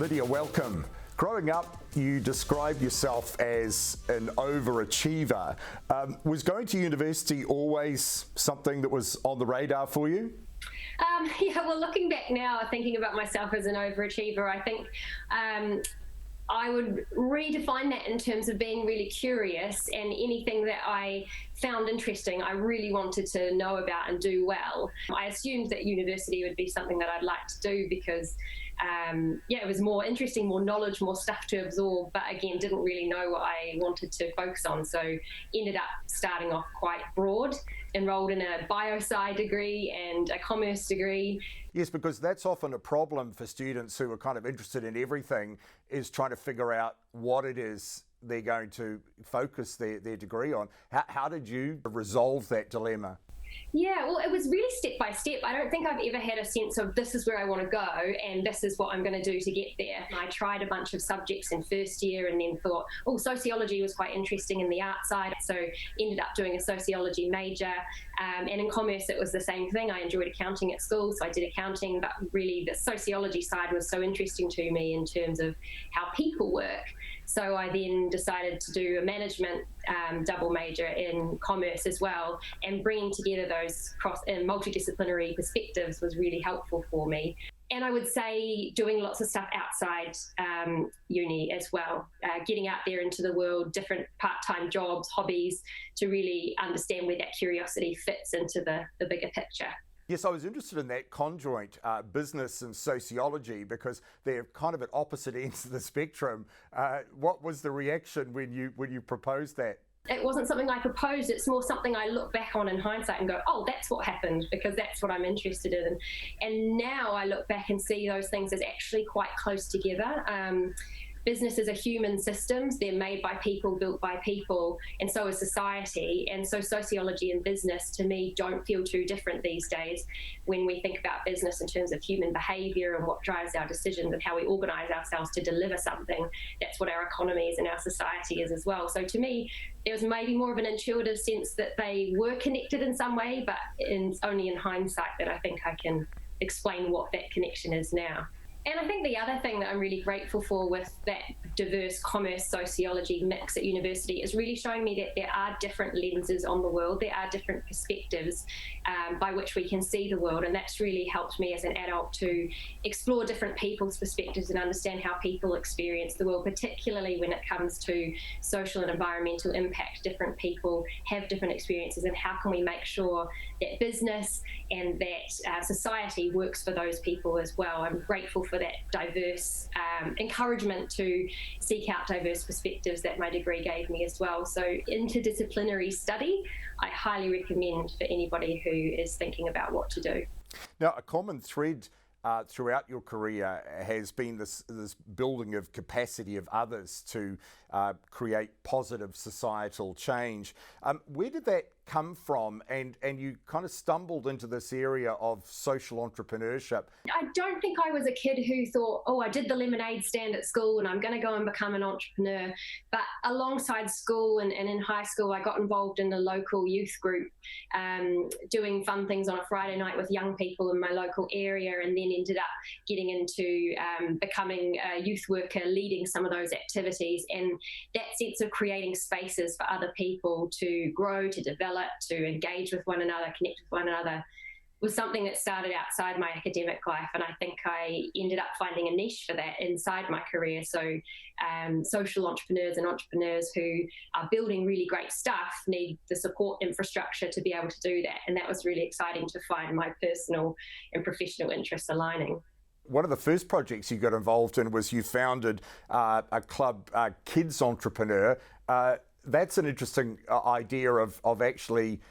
Lydia, welcome. Growing up, you described yourself as an overachiever. Was going to university always something that was on the radar for you? Well, looking back now, thinking about myself as an overachiever, I think I would redefine that in terms of being really curious, and anything that I found interesting, I really wanted to know about and do well. I assumed that university would be something that I'd like to do because it was more interesting, more knowledge, more stuff to absorb, but again, didn't really know what I wanted to focus on. So ended up starting off quite broad, enrolled in a bio-sci degree and a commerce degree. Yes, because that's often a problem for students who are kind of interested in everything, is trying to figure out what it is they're going to focus their degree on. How did you resolve that dilemma? Yeah, well, it was really step by step. I don't think I've ever had a sense of this is where I want to go and this is what I'm going to do to get there. I tried a bunch of subjects in first year and then thought, sociology was quite interesting in the art side. So ended up doing a sociology major. And in commerce, it was the same thing. I enjoyed accounting at school, so I did accounting, but really the sociology side was so interesting to me in terms of how people work. So I then decided to do a management double major in commerce as well, and bringing together those cross and multidisciplinary perspectives was really helpful for me. And I would say doing lots of stuff outside uni as well, getting out there into the world, different part-time jobs, hobbies, to really understand where that curiosity fits into the bigger picture. Yes, I was interested in that conjoint, business and sociology, because they're kind of at opposite ends of the spectrum. What was the reaction when you proposed that? It wasn't something I proposed, it's more something I look back on in hindsight and go, oh, that's what happened, because that's what I'm interested in. And now I look back and see those things as actually quite close together. Businesses are human systems. They're made by people, built by people, and so is society. And so sociology and business, to me, don't feel too different these days when we think about business in terms of human behaviour and what drives our decisions and how we organise ourselves to deliver something. That's what our economy is and our society is as well. So to me, there was maybe more of an intuitive sense that they were connected in some way, but it's only in hindsight that I think I can explain what that connection is now. And I think the other thing that I'm really grateful for with that diverse commerce sociology mix at university is really showing me that there are different lenses on the world, there are different perspectives by which we can see the world, and that's really helped me as an adult to explore different people's perspectives and understand how people experience the world, particularly when it comes to social and environmental impact. Different people have different experiences, and how can we make sure that business and that society works for those people as well. I'm grateful for that diverse encouragement to seek out diverse perspectives that my degree gave me as well. So interdisciplinary study, I highly recommend for anybody who is thinking about what to do. Now, a common thread throughout your career has been this building of capacity of others to create positive societal change. Where did that come from? And you kind of stumbled into this area of social entrepreneurship. I don't think I was a kid who thought, I did the lemonade stand at school and I'm going to go and become an entrepreneur. But alongside school and in high school, I got involved in the local youth group, doing fun things on a Friday night with young people in my local area, and then ended up getting into becoming a youth worker, leading some of those activities. And that sense of creating spaces for other people to grow, to develop, to engage with one another, connect with one another, was something that started outside my academic life, and I think I ended up finding a niche for that inside my career. So social entrepreneurs and entrepreneurs who are building really great stuff need the support infrastructure to be able to do that, and that was really exciting to find my personal and professional interests aligning. One of the first projects you got involved in was you founded a club, Kids Entrepreneur. That's an interesting idea of actually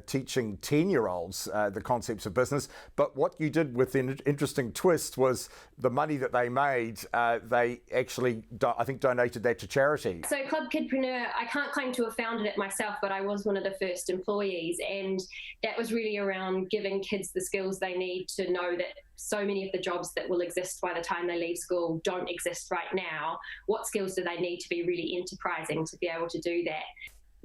teaching 10-year-olds the concepts of business. But what you did with an interesting twist was the money that they made, they actually, I think, donated that to charity. So Club Kidpreneur, I can't claim to have founded it myself, but I was one of the first employees. And that was really around giving kids the skills they need to know that so many of the jobs that will exist by the time they leave school don't exist right now. What skills do they need to be really enterprising to be able to do that?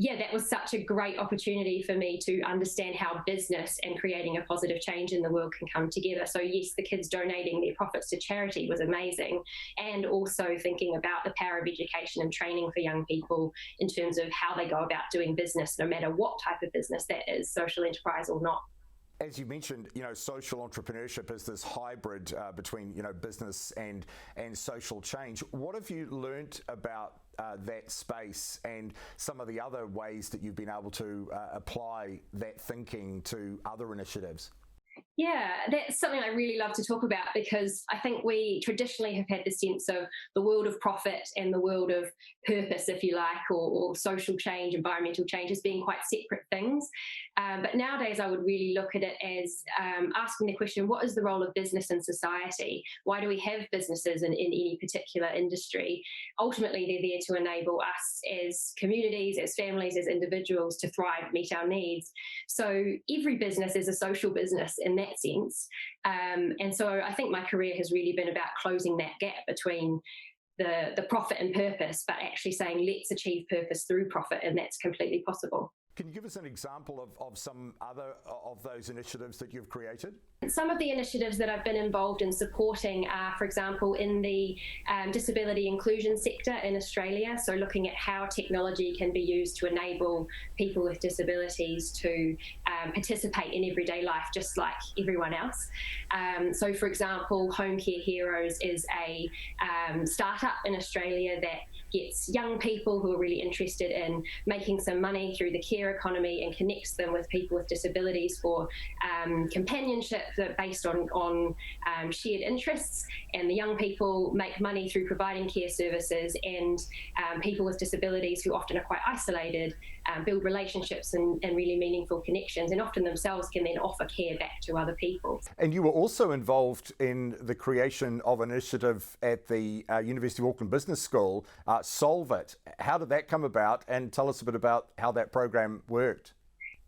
yeah, that was such a great opportunity for me to understand how business and creating a positive change in the world can come together. So yes, the kids donating their profits to charity was amazing. And also thinking about the power of education and training for young people in terms of how they go about doing business, no matter what type of business that is, social enterprise or not. As you mentioned, social entrepreneurship is this hybrid between, business and social change. What have you learnt about that space and some of the other ways that you've been able to apply that thinking to other initiatives? Yeah, that's something I really love to talk about, because I think we traditionally have had the sense of the world of profit and the world of purpose, if you like, or social change, environmental change, as being quite separate things. But nowadays, I would really look at it as asking the question, what is the role of business in society? Why do we have businesses in any particular industry? Ultimately, they're there to enable us as communities, as families, as individuals to thrive, meet our needs. So every business is a social business in that sense. And so I think my career has really been about closing that gap between the profit and purpose, but actually saying, let's achieve purpose through profit, and that's completely possible. Can you give us an example of some other of those initiatives that you've created? Some of the initiatives that I've been involved in supporting are, for example, in the disability inclusion sector in Australia. So looking at how technology can be used to enable people with disabilities to participate in everyday life just like everyone else. So, for example, Home Care Heroes is a startup in Australia that gets young people who are really interested in making some money through the care economy and connects them with people with disabilities for companionship based on shared interests. And the young people make money through providing care services, and people with disabilities who often are quite isolated build relationships and really meaningful connections, and often themselves can then offer care back to other people. And you were also involved in the creation of an initiative at the University of Auckland Business School, Solve It. How did that come about? And tell us a bit about how that program worked.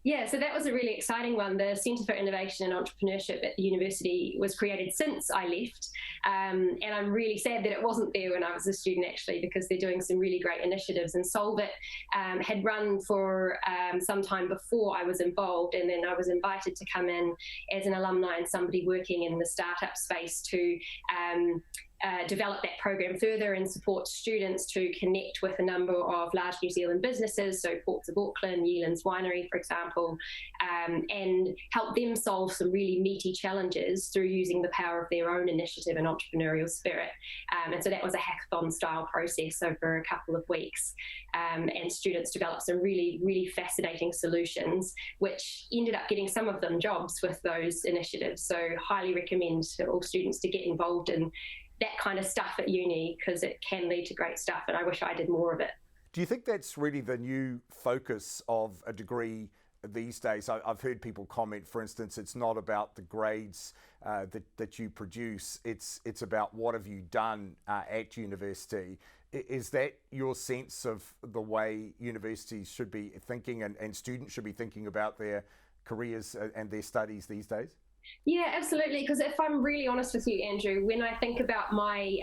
Yeah, so that was a really exciting one. The Centre for Innovation and Entrepreneurship at the university was created since I left. And I'm really sad that it wasn't there when I was a student, actually, because they're doing some really great initiatives. And Solve It had run for some time before I was involved. And then I was invited to come in as an alumni and somebody working in the startup space to develop that program further and support students to connect with a number of large New Zealand businesses, so Ports of Auckland, Yealand's Winery, for example, and help them solve some really meaty challenges through using the power of their own initiative and entrepreneurial spirit. And so that was a hackathon-style process over a couple of weeks, and students developed some really, really fascinating solutions, which ended up getting some of them jobs with those initiatives. So highly recommend to all students to get involved in that kind of stuff at uni, because it can lead to great stuff, and I wish I did more of it. Do you think that's really the new focus of a degree these days? I've heard people comment, for instance, it's not about the grades that you produce, it's about what have you done at university. Is that your sense of the way universities should be thinking and students should be thinking about their careers and their studies these days? Yeah, absolutely. Because if I'm really honest with you, Andrew, when I think about my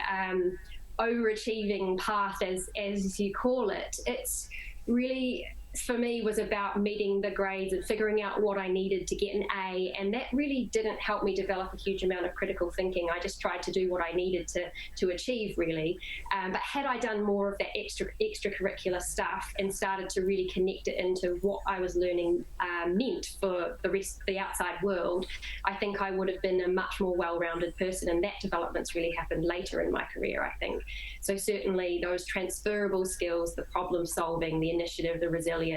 overachieving path, as you call it, it's really, for me, was about meeting the grades and figuring out what I needed to get an A, and that really didn't help me develop a huge amount of critical thinking. I just tried to do what I needed to achieve, really. But had I done more of that extracurricular stuff and started to really connect it into what I was learning meant for the rest of the outside world, I think I would have been a much more well-rounded person, and that development's really happened later in my career, I think. So certainly those transferable skills, the problem solving, the initiative, the resilience,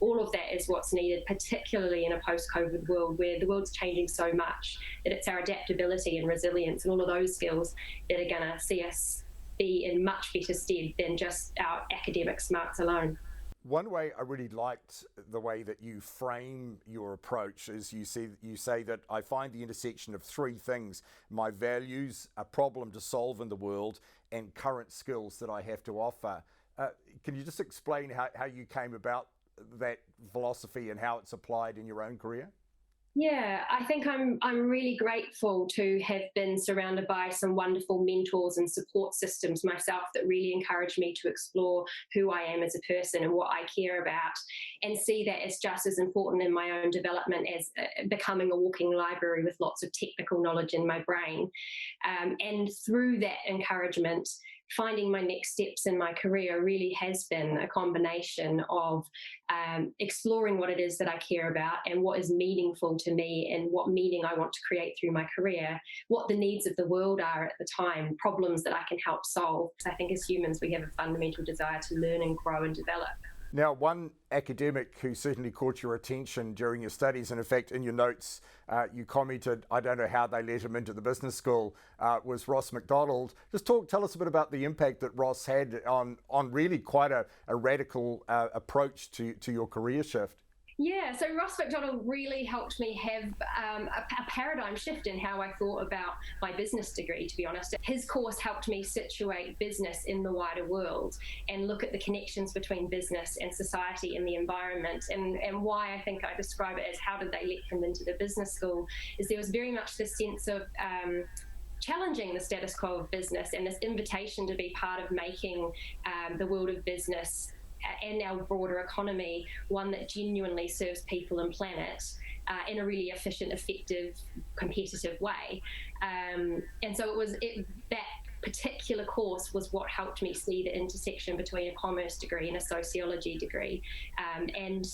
all of that is what's needed, particularly in a post-COVID world where the world's changing so much that it's our adaptability and resilience and all of those skills that are going to see us be in much better stead than just our academic smarts alone. One way I really liked the way that you frame your approach is you say that I find the intersection of three things: my values, a problem to solve in the world, and current skills that I have to offer. Can you just explain how you came about that philosophy and how it's applied in your own career? Yeah, I think I'm really grateful to have been surrounded by some wonderful mentors and support systems myself that really encourage me to explore who I am as a person and what I care about, and see that as just as important in my own development as becoming a walking library with lots of technical knowledge in my brain. And through that encouragement, finding my next steps in my career really has been a combination of exploring what it is that I care about and what is meaningful to me and what meaning I want to create through my career, what the needs of the world are at the time, problems that I can help solve. Because I think as humans, we have a fundamental desire to learn and grow and develop. Now, one academic who certainly caught your attention during your studies, and in fact in your notes you commented, I don't know how they let him into the business school, was Ross McDonald. Just tell us a bit about the impact that Ross had on really quite a radical approach to your career shift. Yeah, so Ross McDonald really helped me have a paradigm shift in how I thought about my business degree, to be honest. His course helped me situate business in the wider world and look at the connections between business and society and the environment. And why I think I describe it as how did they let him into the business school is there was very much this sense of challenging the status quo of business and this invitation to be part of making the world of business and our broader economy one that genuinely serves people and planet in a really efficient, effective, competitive way. And so that particular course was what helped me see the intersection between a commerce degree and a sociology degree, and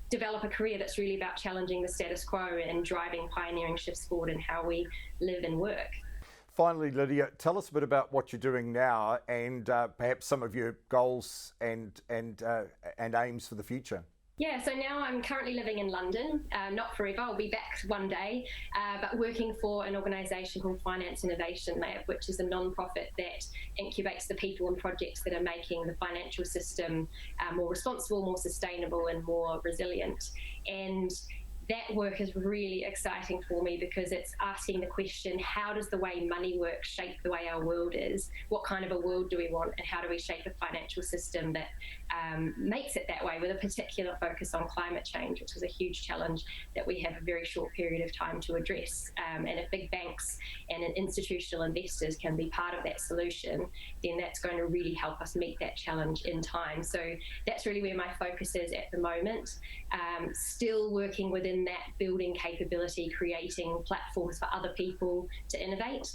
develop a career that's really about challenging the status quo and driving pioneering shifts forward in how we live and work. Finally, Lydia, tell us a bit about what you're doing now and perhaps some of your goals and aims for the future. Yeah, so now I'm currently living in London, not forever, I'll be back one day, but working for an organisation called Finance Innovation Lab, which is a non-profit that incubates the people and projects that are making the financial system more responsible, more sustainable and more resilient. And that work is really exciting for me because it's asking the question, how does the way money works shape the way our world is? What kind of a world do we want, and how do we shape a financial system that makes it that way, with a particular focus on climate change, which is a huge challenge that we have a very short period of time to address. And if big banks and institutional investors can be part of that solution, then that's going to really help us meet that challenge in time. So that's really where my focus is at the moment. Still working within that, building capability, creating platforms for other people to innovate,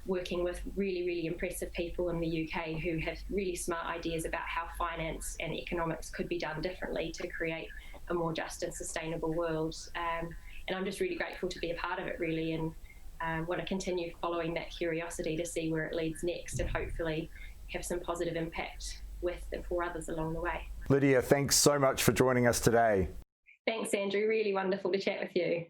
working with really, really impressive people in the UK who have really smart ideas about how finance and economics could be done differently to create a more just and sustainable world. And I'm just really grateful to be a part of it, really, and want to continue following that curiosity to see where it leads next and hopefully have some positive impact with and for others along the way. Lydia, thanks so much for joining us today. Thanks, Andrew. Really wonderful to chat with you.